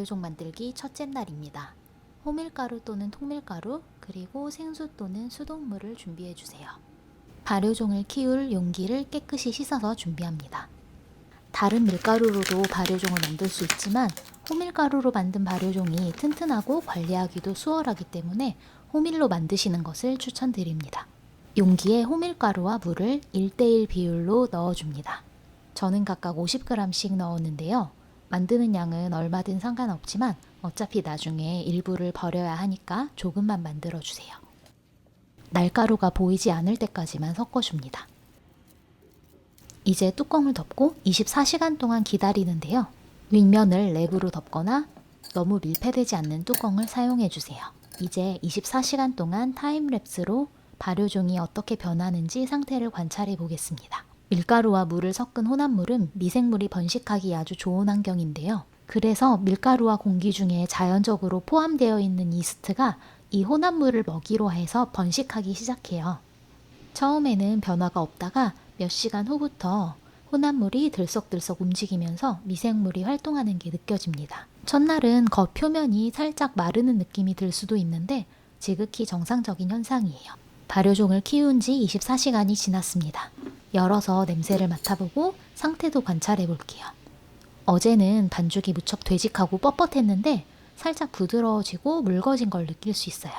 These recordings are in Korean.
발효종 만들기 첫째 날입니다. 호밀가루 또는 통밀가루, 그리고 생수 또는 수돗물을 준비해 주세요. 발효종을 키울 용기를 깨끗이 씻어서 준비합니다. 다른 밀가루로도 발효종을 만들 수 있지만 호밀가루로 만든 발효종이 튼튼하고 관리하기도 수월하기 때문에 호밀로 만드시는 것을 추천드립니다. 용기에 호밀가루와 물을 1:1 비율로 넣어줍니다. 저는 각각 50g씩 넣었는데요. 만드는 양은 얼마든 상관없지만 어차피 나중에 일부를 버려야 하니까 조금만 만들어주세요. 날가루가 보이지 않을 때까지만 섞어줍니다. 이제 뚜껑을 덮고 24시간 동안 기다리는데요. 윗면을 랩으로 덮거나 너무 밀폐되지 않는 뚜껑을 사용해주세요. 이제 24시간 동안 타임랩스로 발효종이 어떻게 변하는지 상태를 관찰해 보겠습니다. 밀가루와 물을 섞은 혼합물은 미생물이 번식하기 아주 좋은 환경인데요. 그래서 밀가루와 공기 중에 자연적으로 포함되어 있는 이스트가 이 혼합물을 먹이로 해서 번식하기 시작해요. 처음에는 변화가 없다가 몇 시간 후부터 혼합물이 들썩들썩 움직이면서 미생물이 활동하는 게 느껴집니다. 첫날은 겉 표면이 살짝 마르는 느낌이 들 수도 있는데 지극히 정상적인 현상이에요. 발효종을 키운 지 24시간이 지났습니다. 열어서 냄새를 맡아보고 상태도 관찰해 볼게요. 어제는 반죽이 무척 되직하고 뻣뻣했는데 살짝 부드러워지고 묽어진 걸 느낄 수 있어요.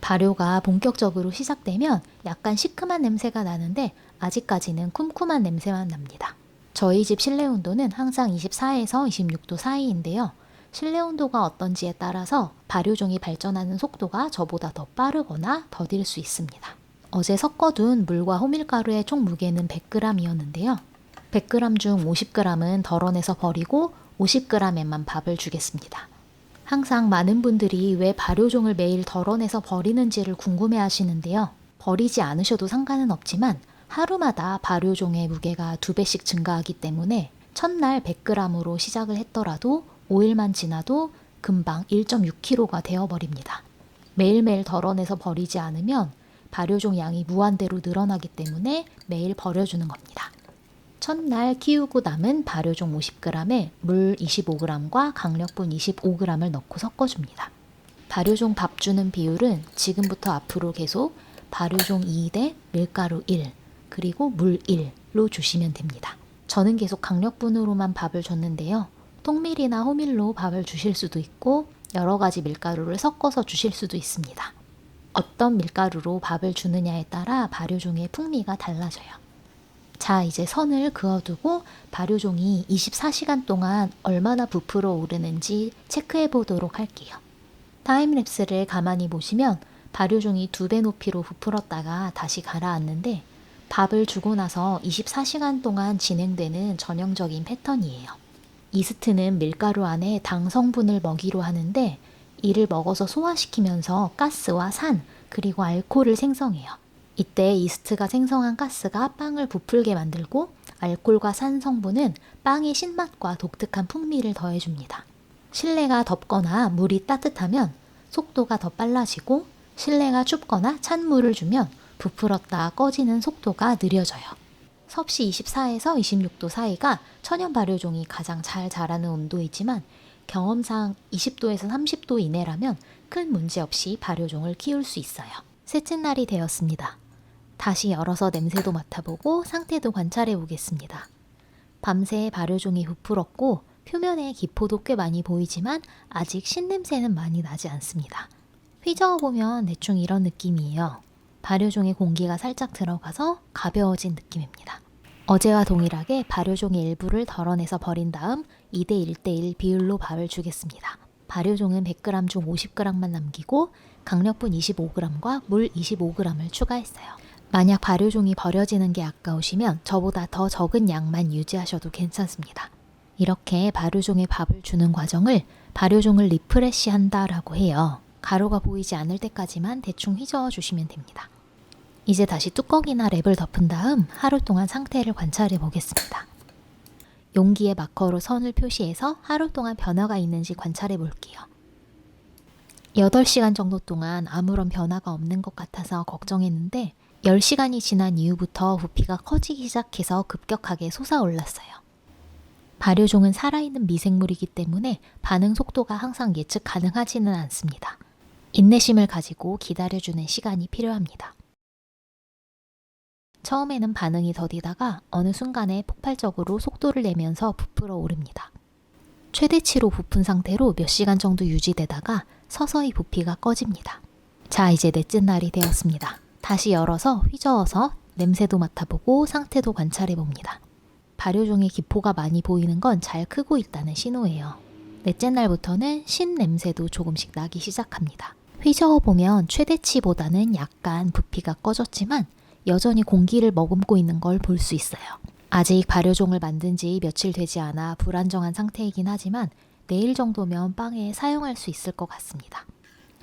발효가 본격적으로 시작되면 약간 시큼한 냄새가 나는데 아직까지는 쿰쿰한 냄새만 납니다. 저희 집 실내 온도는 항상 24에서 26도 사이인데요. 실내 온도가 어떤지에 따라서 발효종이 발전하는 속도가 저보다 더 빠르거나 더딜 수 있습니다. 어제 섞어둔 물과 호밀가루의 총 무게는 100g이었는데요. 100g 중 50g은 덜어내서 버리고 50g에만 밥을 주겠습니다. 항상 많은 분들이 왜 발효종을 매일 덜어내서 버리는지를 궁금해 하시는데요. 버리지 않으셔도 상관은 없지만 하루마다 발효종의 무게가 2배씩 증가하기 때문에 첫날 100g으로 시작을 했더라도 5일만 지나도 금방 1.6kg가 되어버립니다. 매일매일 덜어내서 버리지 않으면 발효종 양이 무한대로 늘어나기 때문에 매일 버려주는 겁니다. 첫날 키우고 남은 발효종 50g에 물 25g과 강력분 25g을 넣고 섞어줍니다. 발효종 밥 주는 비율은 지금부터 앞으로 계속 발효종 2대 밀가루 1, 그리고 물 1로 주시면 됩니다. 저는 계속 강력분으로만 밥을 줬는데요. 통밀이나 호밀로 밥을 주실 수도 있고 여러 가지 밀가루를 섞어서 주실 수도 있습니다. 어떤 밀가루로 밥을 주느냐에 따라 발효종의 풍미가 달라져요. 자, 이제 선을 그어두고 발효종이 24시간 동안 얼마나 부풀어 오르는지 체크해 보도록 할게요. 타임랩스를 가만히 보시면 발효종이 2배 높이로 부풀었다가 다시 가라앉는데 밥을 주고 나서 24시간 동안 진행되는 전형적인 패턴이에요. 이스트는 밀가루 안에 당 성분을 먹이로 하는데 이를 먹어서 소화시키면서 가스와 산, 그리고 알코올을 생성해요. 이때 이스트가 생성한 가스가 빵을 부풀게 만들고 알코올과 산 성분은 빵의 신맛과 독특한 풍미를 더해줍니다. 실내가 덥거나 물이 따뜻하면 속도가 더 빨라지고 실내가 춥거나 찬 물을 주면 부풀었다 꺼지는 속도가 느려져요. 섭씨 24에서 26도 사이가 천연 발효종이 가장 잘 자라는 온도이지만 경험상 20도에서 30도 이내라면 큰 문제 없이 발효종을 키울 수 있어요. 셋째 날이 되었습니다. 다시 열어서 냄새도 맡아보고 상태도 관찰해 보겠습니다. 밤새 발효종이 부풀었고 표면에 기포도 꽤 많이 보이지만 아직 신냄새는 많이 나지 않습니다. 휘저어보면 대충 이런 느낌이에요. 발효종에 공기가 살짝 들어가서 가벼워진 느낌입니다. 어제와 동일하게 발효종의 일부를 덜어내서 버린 다음 2대 1:1 비율로 밥을 주겠습니다. 발효종은 100g 중 50g만 남기고 강력분 25g과 물 25g을 추가했어요. 만약 발효종이 버려지는 게 아까우시면 저보다 더 적은 양만 유지하셔도 괜찮습니다. 이렇게 발효종에 밥을 주는 과정을 발효종을 리프레시한다라고 해요. 가루가 보이지 않을 때까지만 대충 휘저어 주시면 됩니다. 이제 다시 뚜껑이나 랩을 덮은 다음 하루 동안 상태를 관찰해 보겠습니다. 용기에 마커로 선을 표시해서 하루 동안 변화가 있는지 관찰해 볼게요. 8시간 정도 동안 아무런 변화가 없는 것 같아서 걱정했는데 10시간이 지난 이후부터 부피가 커지기 시작해서 급격하게 솟아올랐어요. 발효종은 살아있는 미생물이기 때문에 반응 속도가 항상 예측 가능하지는 않습니다. 인내심을 가지고 기다려주는 시간이 필요합니다. 처음에는 반응이 더디다가 어느 순간에 폭발적으로 속도를 내면서 부풀어 오릅니다. 최대치로 부푼 상태로 몇 시간 정도 유지되다가 서서히 부피가 꺼집니다. 자, 이제 넷째 날이 되었습니다. 다시 열어서 휘저어서 냄새도 맡아보고 상태도 관찰해봅니다. 발효종의 기포가 많이 보이는 건 잘 크고 있다는 신호예요. 넷째 날부터는 신 냄새도 조금씩 나기 시작합니다. 휘저어보면 최대치보다는 약간 부피가 꺼졌지만 여전히 공기를 머금고 있는 걸 볼 수 있어요. 아직 발효종을 만든 지 며칠 되지 않아 불안정한 상태이긴 하지만 내일 정도면 빵에 사용할 수 있을 것 같습니다.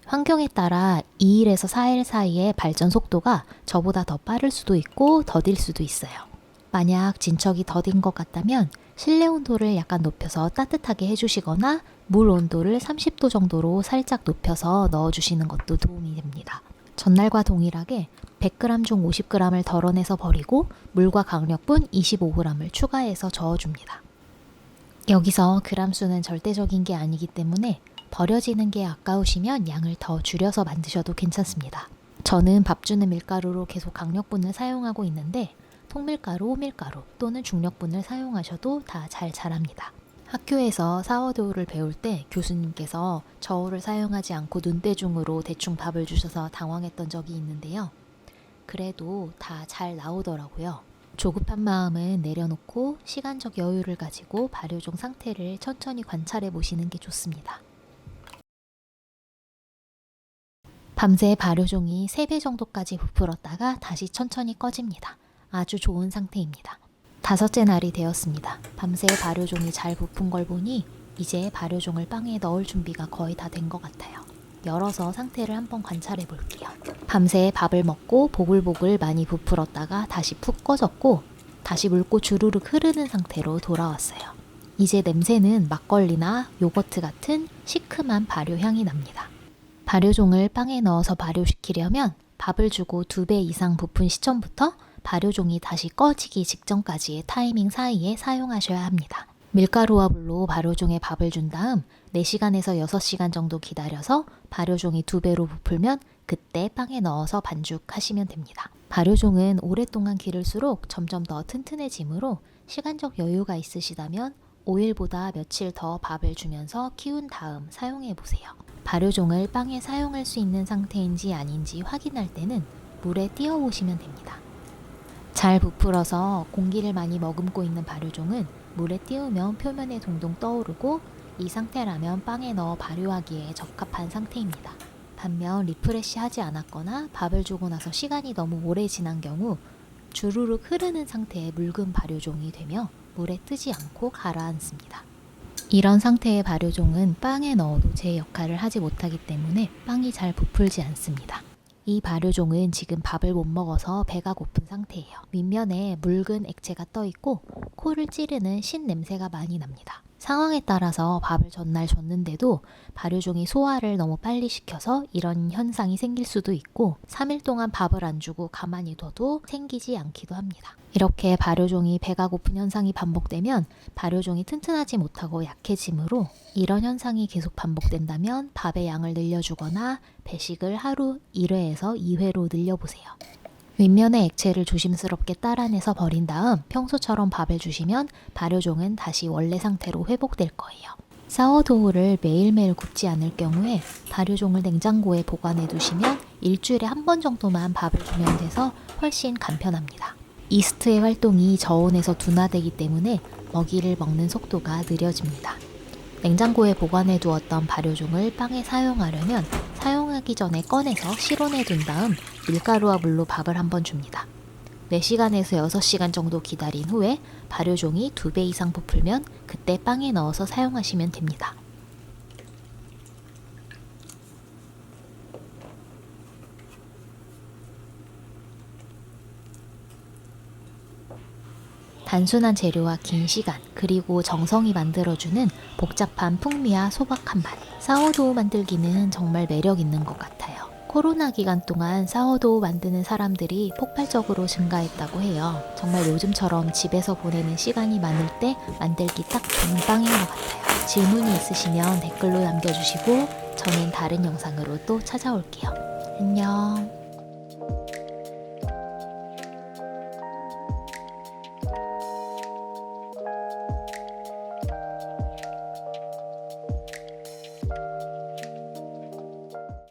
환경에 따라 2일에서 4일 사이에 발전 속도가 저보다 더 빠를 수도 있고 더딜 수도 있어요. 만약 진척이 더딘 것 같다면 실내 온도를 약간 높여서 따뜻하게 해주시거나 물 온도를 30도 정도로 살짝 높여서 넣어주시는 것도 도움이 됩니다. 전날과 동일하게 100g 중 50g을 덜어내서 버리고 물과 강력분 25g을 추가해서 저어줍니다. 여기서 그람 수는 절대적인 게 아니기 때문에 버려지는 게 아까우시면 양을 더 줄여서 만드셔도 괜찮습니다. 저는 밥 주는 밀가루로 계속 강력분을 사용하고 있는데 통밀가루, 호밀가루 또는 중력분을 사용하셔도 다 잘 자랍니다. 학교에서 사워도우를 배울 때 교수님께서 저울을 사용하지 않고 눈대중으로 대충 밥을 주셔서 당황했던 적이 있는데요. 그래도 다 잘 나오더라고요. 조급한 마음은 내려놓고 시간적 여유를 가지고 발효종 상태를 천천히 관찰해 보시는 게 좋습니다. 밤새 발효종이 3배 정도까지 부풀었다가 다시 천천히 꺼집니다. 아주 좋은 상태입니다. 5째 날이 되었습니다. 밤새 발효종이 잘 부푼 걸 보니 이제 발효종을 빵에 넣을 준비가 거의 다 된 것 같아요. 열어서 상태를 한번 관찰해 볼게요. 밤새 밥을 먹고 보글보글 많이 부풀었다가 다시 푹 꺼졌고 다시 묽고 주르륵 흐르는 상태로 돌아왔어요. 이제 냄새는 막걸리나 요거트 같은 시큼한 발효 향이 납니다. 발효종을 빵에 넣어서 발효시키려면 밥을 주고 2배 이상 부푼 시점부터 발효종이 다시 꺼지기 직전까지의 타이밍 사이에 사용하셔야 합니다. 밀가루와 물로 발효종에 밥을 준 다음 4시간에서 6시간 정도 기다려서 발효종이 2배로 부풀면 그때 빵에 넣어서 반죽하시면 됩니다. 발효종은 오랫동안 기를수록 점점 더 튼튼해지므로 시간적 여유가 있으시다면 5일보다 며칠 더 밥을 주면서 키운 다음 사용해보세요. 발효종을 빵에 사용할 수 있는 상태인지 아닌지 확인할 때는 물에 띄워보시면 됩니다. 잘 부풀어서 공기를 많이 머금고 있는 발효종은 물에 띄우면 표면에 동동 떠오르고 이 상태라면 빵에 넣어 발효하기에 적합한 상태입니다. 반면 리프레시 하지 않았거나 밥을 주고 나서 시간이 너무 오래 지난 경우 주르륵 흐르는 상태의 묽은 발효종이 되며 물에 뜨지 않고 가라앉습니다. 이런 상태의 발효종은 빵에 넣어도 제 역할을 하지 못하기 때문에 빵이 잘 부풀지 않습니다. 이 발효종은 지금 밥을 못 먹어서 배가 고픈 상태예요. 윗면에 묽은 액체가 떠 있고 코를 찌르는 신 냄새가 많이 납니다. 상황에 따라서 밥을 전날 줬는데도 발효종이 소화를 너무 빨리 시켜서 이런 현상이 생길 수도 있고 3일 동안 밥을 안 주고 가만히 둬도 생기지 않기도 합니다. 이렇게 발효종이 배가 고픈 현상이 반복되면 발효종이 튼튼하지 못하고 약해지므로 이런 현상이 계속 반복된다면 밥의 양을 늘려주거나 배식을 하루 1회에서 2회로 늘려보세요. 윗면의 액체를 조심스럽게 따라내서 버린 다음 평소처럼 밥을 주시면 발효종은 다시 원래 상태로 회복될 거예요. 사워도우를 매일매일 굽지 않을 경우에 발효종을 냉장고에 보관해 두시면 일주일에 한 번 정도만 밥을 주면 돼서 훨씬 간편합니다. 이스트의 활동이 저온에서 둔화되기 때문에 먹이를 먹는 속도가 느려집니다. 냉장고에 보관해 두었던 발효종을 빵에 사용하려면 사용하기 전에 꺼내서 실온에 둔 다음 밀가루와 물로 밥을 한번 줍니다. 4시간에서 6시간 정도 기다린 후에 발효종이 2배 이상 부풀면 그때 빵에 넣어서 사용하시면 됩니다. 단순한 재료와 긴 시간, 그리고 정성이 만들어주는 복잡한 풍미와 소박한 맛. 사워도우 만들기는 정말 매력 있는 것 같아요. 코로나 기간 동안 사워도우 만드는 사람들이 폭발적으로 증가했다고 해요. 정말 요즘처럼 집에서 보내는 시간이 많을 때 만들기 딱 좋은 빵인 것 같아요. 질문이 있으시면 댓글로 남겨주시고 저는 다른 영상으로 또 찾아올게요. 안녕.